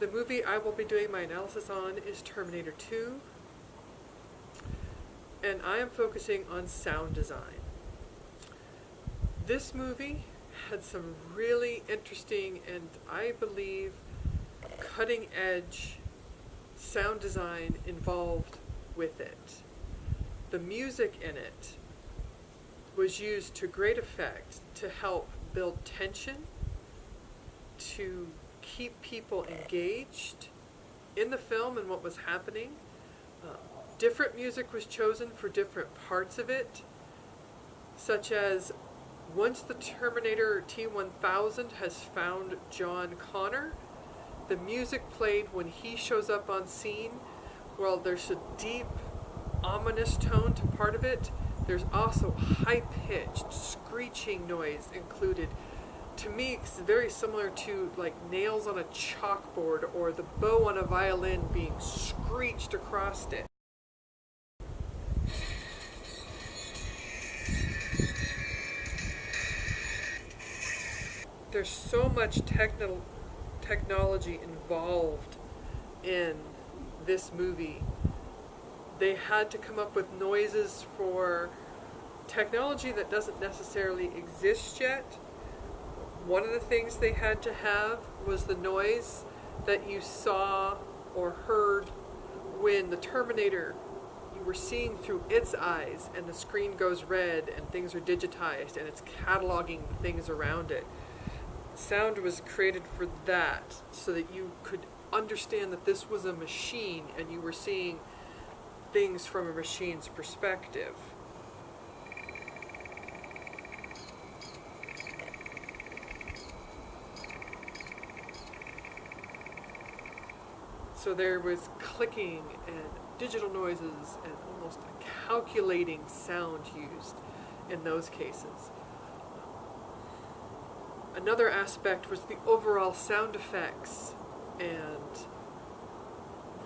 The movie I will be doing my analysis on is Terminator 2, and I am focusing on sound design. This movie had some really interesting and, I believe, cutting-edge sound design involved with it. The music in it was used to great effect to help build tension, to keep people engaged in the film and what was happening. Different music was chosen for different parts of it, such as once the Terminator T-1000 has found John Connor, the music played when he shows up on scene. While there's a deep, ominous tone to part of it, there's also high-pitched, screeching noise included. To me, it's very similar to like nails on a chalkboard or the bow on a violin being screeched across it. There's so much technology involved in this movie. They had to come up with noises for technology that doesn't necessarily exist yet. One of the things they had to have was the noise that you saw or heard when the Terminator, you were seeing through its eyes and the screen goes red and things are digitized and it's cataloging the things around it. Sound was created for that, so that you could understand that this was a machine and you were seeing things from a machine's perspective. So there was clicking and digital noises and almost a calculating sound used in those cases. Another aspect was the overall sound effects, and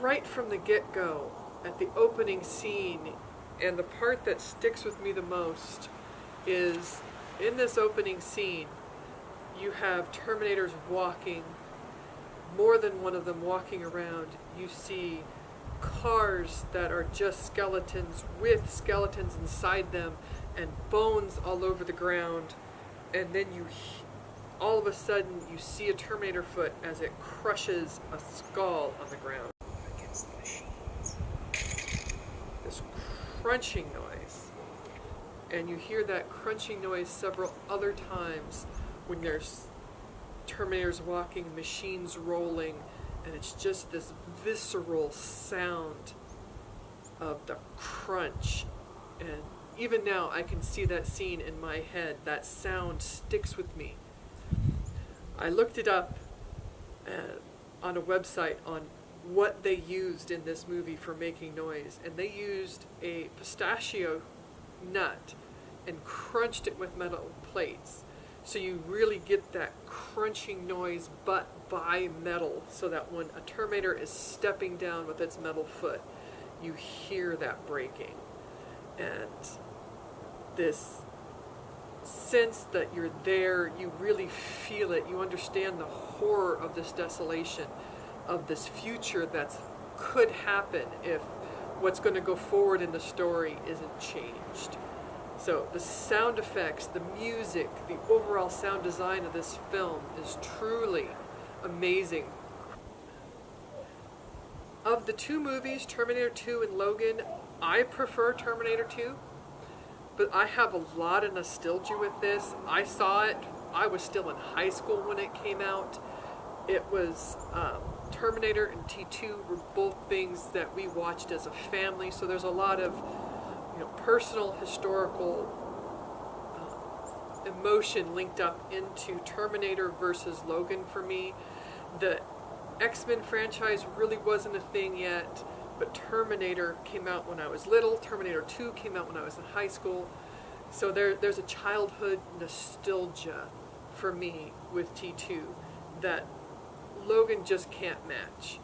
right from the get-go, at the opening scene, and the part that sticks with me the most is in this opening scene, you have Terminators walking, more than one of them walking around. You see cars that are just skeletons with skeletons inside them and bones all over the ground, and then all of a sudden you see a Terminator foot as it crushes a skull on the ground. This crunching noise. And you hear that crunching noise several other times when there's Terminators walking, machines rolling, and it's just this visceral sound of the crunch. And even now I can see that scene in my head. That sound sticks with me. I looked it up on a website on what they used in this movie for making noise, and they used a pistachio nut and crunched it with metal plates. So you really get that crunching noise but by metal, so that when a Terminator is stepping down with its metal foot, you hear that breaking. And this sense that you're there, you really feel it, you understand the horror of this desolation, of this future that could happen if what's going to go forward in the story isn't changed. So the sound effects, the music, the overall sound design of this film is truly amazing. Of the two movies, Terminator 2 and Logan, I prefer Terminator 2. But I have a lot of nostalgia with this. I saw it, I was still in high school when it came out. It was, Terminator and T2 were both things that we watched as a family, so there's a lot of personal, historical emotion linked up into Terminator versus Logan for me. The X-Men franchise really wasn't a thing yet, but Terminator came out when I was little. Terminator 2 came out when I was in high school. So there's a childhood nostalgia for me with T2 that Logan just can't match.